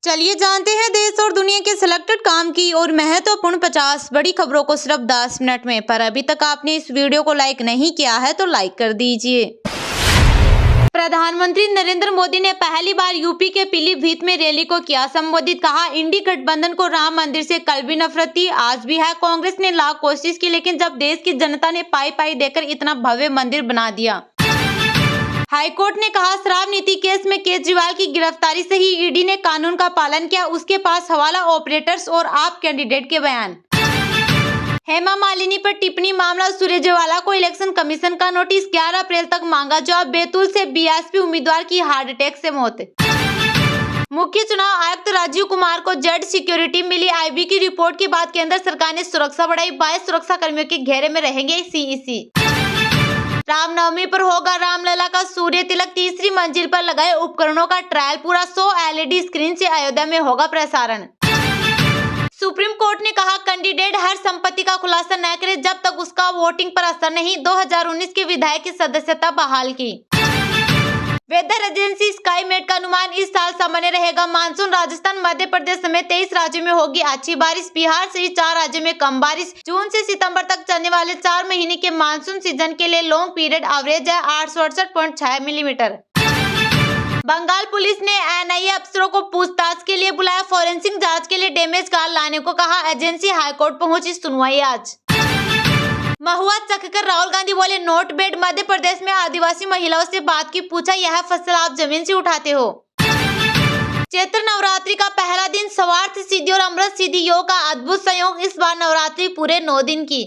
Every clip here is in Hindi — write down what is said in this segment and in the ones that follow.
चलिए जानते हैं देश और दुनिया के सिलेक्टेड काम की और महत्वपूर्ण 50 बड़ी खबरों को सिर्फ 10 मिनट में। पर अभी तक आपने इस वीडियो को लाइक नहीं किया है तो लाइक कर दीजिए। प्रधानमंत्री नरेंद्र मोदी ने पहली बार यूपी के पीलीभीत में रैली को किया संबोधित। कहा, इंडी गठबंधन को राम मंदिर से कल भी नफरत थी, आज भी है। कांग्रेस ने लाख कोशिश की, लेकिन जब देश की जनता ने पाई पाई देकर इतना भव्य मंदिर बना दिया। हाईकोर्ट ने कहा, शराब नीति केस में केजरीवाल की गिरफ्तारी से ही ईडी ने कानून का पालन किया। उसके पास हवाला ऑपरेटर्स और आप कैंडिडेट के बयान। हेमा मालिनी पर टिप्पणी मामला, सुरजेवाला को इलेक्शन कमीशन का नोटिस, 11 अप्रैल तक मांगा जवाब। बैतूल से बीएसपी उम्मीदवार की हार्ट अटैक से मौत। मुख्य चुनाव आयुक्त राजीव कुमार को जेड सिक्योरिटी मिली। आईबी की रिपोर्ट के बाद केंद्र सरकार ने सुरक्षा बढ़ाई, 22 सुरक्षा कर्मियों के घेरे में रहेंगे सीईसी। रामनवमी पर होगा रामलला का सूर्य तिलक, तीसरी मंजिल पर लगाए उपकरणों का ट्रायल पूरा। 100 एलईडी स्क्रीन से अयोध्या में होगा प्रसारण। सुप्रीम कोर्ट ने कहा, कैंडिडेट हर संपत्ति का खुलासा न करे जब तक उसका वोटिंग पर असर नहीं। 2019 के विधायक की सदस्यता बहाल की। वेदर एजेंसी स्काईमेट का अनुमान, इस साल सामान्य रहेगा मानसून। राजस्थान, मध्य प्रदेश समेत 23 राज्यों में होगी अच्छी बारिश। बिहार सहित 4 राज्यों में कम बारिश। जून से सितंबर तक चलने वाले 4 महीने के मानसून सीजन के लिए लॉन्ग पीरियड एवरेज है 868.6 मिलीमीटर। बंगाल पुलिस ने एनआईए अफसरों को पूछताछ के लिए बुलाया, फॉरेंसिक जांच के लिए डैमेज कार लाने को कहा। एजेंसी हाईकोर्ट पहुंची, सुनवाई आज। महुआ चखकर राहुल गांधी बोले, नोट बैड। मध्य प्रदेश में आदिवासी महिलाओं से बात की, पूछा यह फसल आप जमीन से उठाते हो। चैत्र नवरात्रि का पहला दिन, स्वार्थ सिद्धि और अमृत सिद्धि योग का अद्भुत संयोग। इस बार नवरात्रि पूरे 9 दिन की।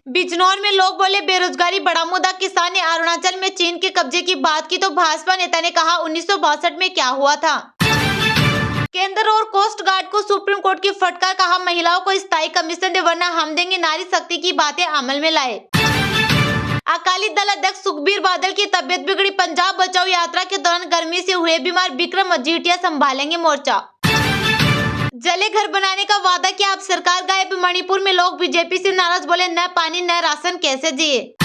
बिजनौर में लोग बोले, बेरोजगारी बड़ा मुद्दा। किसान ने अरुणाचल में चीन के कब्जे की बात की तो भाजपा नेता ने कहा, 1962 में क्या हुआ था। केंद्र और कोस्ट गार्ड को सुप्रीम कोर्ट की फटकार, कहा महिलाओं को स्थायी कमीशन दे वरना हम देंगे नारी शक्ति की बातें अमल में लाए। अकाली दल अध्यक्ष सुखबीर बादल की तबियत बिगड़ी, पंजाब बचाओ यात्रा के दौरान गर्मी से हुए बीमार। विक्रम मजीठिया संभालेंगे मोर्चा। जले घर बनाने का वादा किया, अब सरकार गायब। मणिपुर में लोग बीजेपी से नाराज, बोले न पानी न राशन कैसे जिए।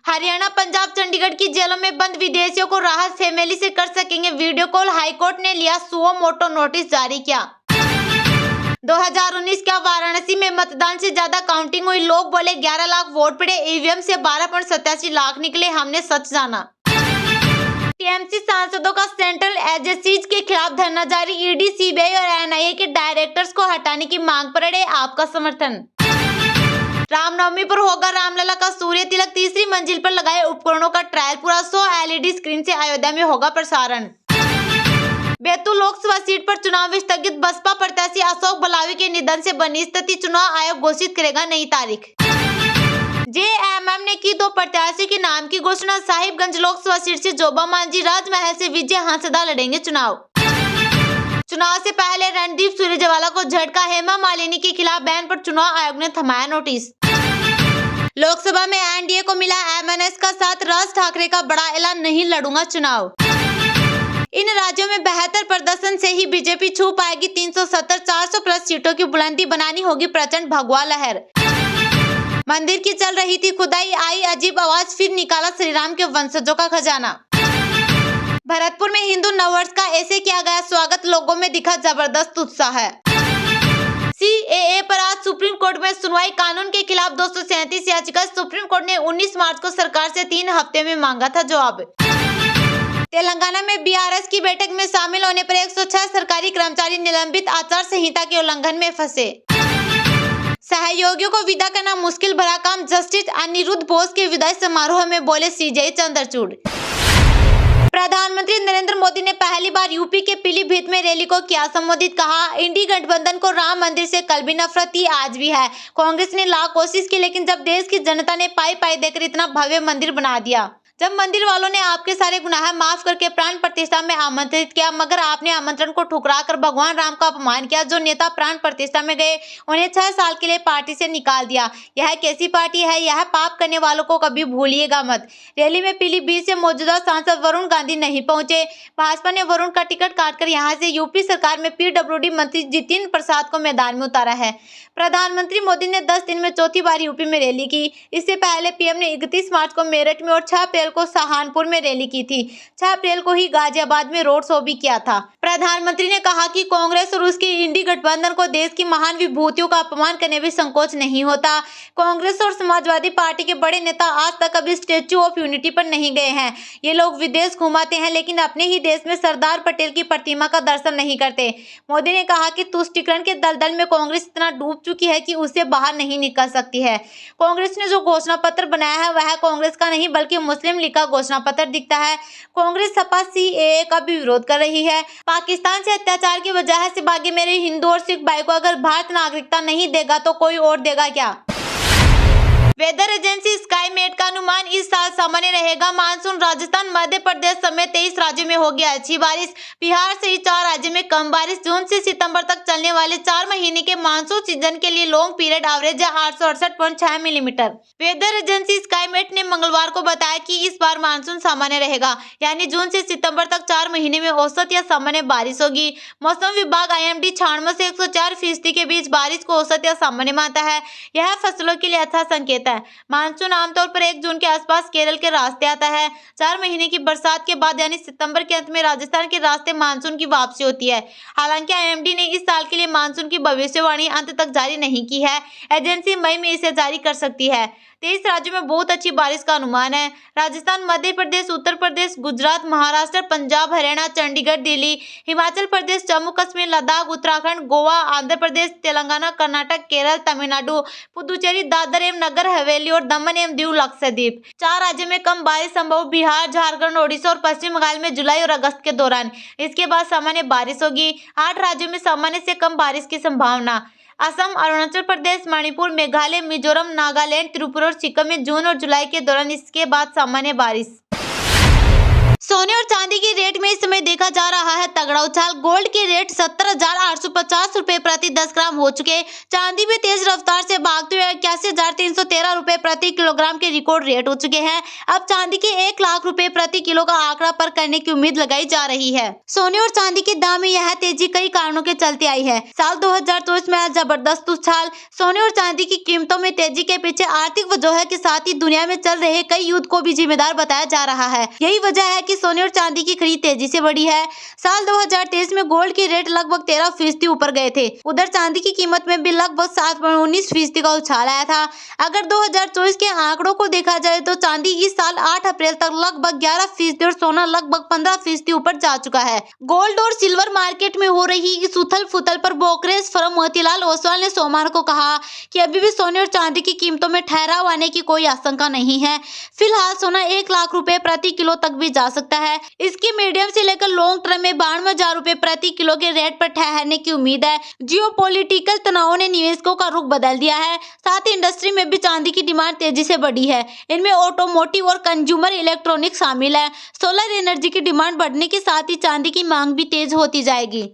हरियाणा, पंजाब, चंडीगढ़ की जेलों में बंद विदेशियों को राहत, फैमिली से कर सकेंगे वीडियो कॉल। हाईकोर्ट ने लिया सुओ मोटो नोटिस जारी किया। 2019 का वाराणसी में मतदान से ज्यादा काउंटिंग हुई। लोग बोले 11 लाख वोट पड़े, ईवीएम से 12.87 लाख निकले, हमने सच जाना। टीएमसी सांसदों का सेंट्रल एजेंसीज के खिलाफ धरना जारी। ईडी, सीबीआई और एनआईए के डायरेक्टर्स को हटाने की मांग पर अड़े आपका समर्थन। रामनवमी पर होगा रामलला का सूर्य तिलक, तीसरी मंजिल पर लगाए उपकरणों का ट्रायल पूरा। 100 एलईडी स्क्रीन से अयोध्या में होगा प्रसारण। बैतूल लोकसभा सीट पर चुनाव स्थगित, बसपा प्रत्याशी अशोक बलावी के निधन से बनी स्थिति। चुनाव आयोग घोषित करेगा नई तारीख। जेएमएम ने की 2 प्रत्याशी के नाम की घोषणा। साहिबगंज लोकसभा सीट से जोबा मांझी, राजमहल से विजय हांसदा लड़ेंगे चुनाव। चुनाव से पहले रणदीप सुरजेवाला को झटका, हेमा मालिनी के खिलाफ बयान पर चुनाव आयोग ने थमाया नोटिस। लोकसभा में एनडीए को मिला एमएनएस का साथ, राज ठाकरे का बड़ा ऐलान, नहीं लड़ूंगा चुनाव। इन राज्यों में बेहतर प्रदर्शन से ही बीजेपी छू पाएगी 370, 400 प्लस सीटों की बुलंदी बनानी होगी प्रचंड भगवा लहर। मंदिर की चल रही थी खुदाई, आई अजीब आवाज, फिर निकाला श्रीराम के वंशजों का खजाना। भरतपुर में हिंदू नववर्ष का ऐसे किया गया स्वागत, लोगों में दिखा जबरदस्त उत्साह। सीएए पर आज सुप्रीम कोर्ट में सुनवाई, कानून के खिलाफ 237 याचिका। सुप्रीम कोर्ट ने 19 मार्च को सरकार से 3 हफ्ते में मांगा था जवाब। तेलंगाना में बीआरएस की बैठक में शामिल होने पर 106 सरकारी कर्मचारी निलंबित, आचार संहिता के उल्लंघन में फंसे। सहयोगियों को विदा करना मुश्किल भरा काम, जस्टिस अनिरुद्ध बोस के विदाई समारोह में बोले सीजेआई चंद्रचूड़। प्रधानमंत्री नरेंद्र मोदी ने पहली बार यूपी के पीलीभीत में रैली को किया संबोधित। कहा, इंडी गठबंधन को राम मंदिर से कल भी नफरत थी, आज भी है। कांग्रेस ने लाख कोशिश की, लेकिन जब देश की जनता ने पाई पाई देकर इतना भव्य मंदिर बना दिया। जब मंदिर वालों ने आपके सारे गुनाह माफ करके प्राण प्रतिष्ठा में आमंत्रित किया, मगर आपने आमंत्रण को ठुकराकर भगवान राम का अपमान किया। जो नेता प्राण प्रतिष्ठा में गए उन्हें 6 साल के लिए पार्टी से निकाल दिया। यह कैसी पार्टी है, यह पाप करने वालों को कभी भूलिएगा मत। रैली में पीलीभीत से मौजूदा सांसद वरुण गांधी नहीं पहुंचे। भाजपा ने वरुण का टिकट काटकर यहां से यूपी सरकार में पीडब्ल्यूडी मंत्री जितिन प्रसाद को मैदान में उतारा है। प्रधानमंत्री मोदी ने 10 दिन में चौथी बार यूपी में रैली की। इससे पहले पीएम ने 31 मार्च को मेरठ में और 6 अप्रैल अप्रैल को सहारनपुर में रैली की थी। 6 अप्रैल को ही गाजियाबाद में रोड शो भी किया था। प्रधानमंत्री ने कहा कि कांग्रेस और उसके इंडी गठबंधन को देश की महान विभूतियों का अपमान करने में संकोच नहीं होता। कांग्रेस और समाजवादी पार्टी के बड़े नेता आज तक कभी स्टैच्यू ऑफ यूनिटी पर नहीं गए हैं। ये लोग विदेश घुमाते हैं लेकिन अपने ही देश में सरदार पटेल की प्रतिमा का दर्शन नहीं करते। मोदी ने कहा कि तुष्टीकरण के दलदल में कांग्रेस इतना डूब चुकी है कि उससे बाहर नहीं निकल सकती है। कांग्रेस ने जो घोषणा पत्र बनाया है वह कांग्रेस का नहीं बल्कि मुस्लिम लीग का घोषणा पत्र दिखता है। कांग्रेस सपा सीएए का भी विरोध कर रही है। पाकिस्तान से अत्याचार की वजह से भागे मेरे हिंदू और सिख भाई को अगर भारत नागरिकता नहीं देगा तो कोई और देगा क्या? वेदर एजेंसी स्काईमेट का अनुमान इस साल सामान्य रहेगा। मानसून राजस्थान, मध्य प्रदेश समेत 23 राज्यों में होगी अच्छी बारिश। बिहार सहित 4 राज्यों में कम बारिश। जून से सितंबर तक चलने वाले 4 महीने के मानसून सीजन के लिए लॉन्ग पीरियड एवरेज है 868.6 मिलीमीटर। वेदर एजेंसी स्काईमेट ने मंगलवार को बताया कि इस बार मानसून सामान्य रहेगा, यानी जून से सितंबर तक 4 महीने में औसत या सामान्य बारिश होगी। मौसम विभाग IMD 96 से 104% के बीच बारिश को औसत या सामान्य मानता है। यह फसलों के लिए अच्छा संकेत है। मानसून आमतौर पर 1 जून के आसपास केरल के रास्ते आता है। 4 महीने की बरसात के बाद यानी सितंबर के अंत में राजस्थान के रास्ते मानसून की वापसी होती है। हालांकि IMD ने इस साल के लिए मानसून की भविष्यवाणी अंत तक जारी नहीं की है। एजेंसी मई में इसे जारी कर सकती है। 23 राज्यों में बहुत अच्छी बारिश का अनुमान है। राजस्थान, मध्य प्रदेश, उत्तर प्रदेश, गुजरात, महाराष्ट्र, पंजाब, हरियाणा, चंडीगढ़, दिल्ली, हिमाचल प्रदेश, जम्मू कश्मीर, लद्दाख, उत्तराखंड, गोवा, आंध्र प्रदेश, तेलंगाना, कर्नाटक, केरल, तमिलनाडु, पुदुचेरी, दादर एवं नगर हवेली और दमन एवं दीव लक्षद्वीप। 4 राज्यों में कम बारिश संभव। बिहार, झारखंड, ओडिशा और पश्चिम बंगाल में जुलाई और अगस्त के दौरान। इसके बाद सामान्य बारिश होगी। 8 राज्यों में सामान्य से कम बारिश की संभावना। असम, अरुणाचल प्रदेश, मणिपुर, मेघालय, मिजोरम, नागालैंड, त्रिपुरा और सिक्किम में जून और जुलाई के दौरान। इसके बाद सामान्य बारिश। सोने और चांदी की रेट में इस समय देखा जा रहा है तगड़ा उछाल। गोल्ड के रेट 70,850 रुपए प्रति 10 ग्राम हो चुके। चांदी में तेज रफ्तार से भागते हुए 81,313 रुपए प्रति किलोग्राम के रिकॉर्ड रेट हो चुके हैं। अब चांदी के 1 लाख रुपए प्रति किलो का आंकड़ा पर करने की उम्मीद लगाई जा रही है। सोने और चांदी के दाम में यह तेजी कई कारणों के चलते आई है। साल 2024 में जबरदस्त उछाल। सोने और चांदी की कीमतों में तेजी के पीछे आर्थिक वजह के साथ ही दुनिया में चल रहे कई युद्ध को भी जिम्मेदार बताया जा रहा है। यही वजह है कि सोने और चांदी की खरीद तेजी से बढ़ी है। साल 2023 में गोल्ड के रेट लगभग 13% ऊपर गए थे। उधर चांदी की कीमत में भी लगभग 7.19% का उछाल आया था। अगर 2024 के आंकड़ों को देखा जाए तो चांदी इस साल 8 अप्रैल तक लगभग 11% और सोना लगभग 15% ऊपर जा चुका है। गोल्ड और सिल्वर मार्केट में हो रही इस उथल फुथल पर ब्रोकरेज फर्म मोतीलाल ओसवाल ने सोमवार को कहा कि अभी भी सोने और चांदी की कीमतों में ठहराव आने की कोई आशंका नहीं है। फिलहाल सोना 1 लाख रुपए प्रति किलो तक भी जा सकता है। इसके मीडियम से लेकर लॉन्ग टर्म में 92,000 रुपए प्रति किलो के रेट पर ठहरने की उम्मीद है। जियोपॉलिटिकल तनावों ने निवेशकों का रुख बदल दिया है। साथ ही इंडस्ट्री में भी चांदी की डिमांड तेजी से बढ़ी है। इनमें ऑटोमोटिव और कंज्यूमर इलेक्ट्रॉनिक शामिल है। सोलर एनर्जी की डिमांड बढ़ने के साथ ही चांदी की मांग भी तेज होती जाएगी।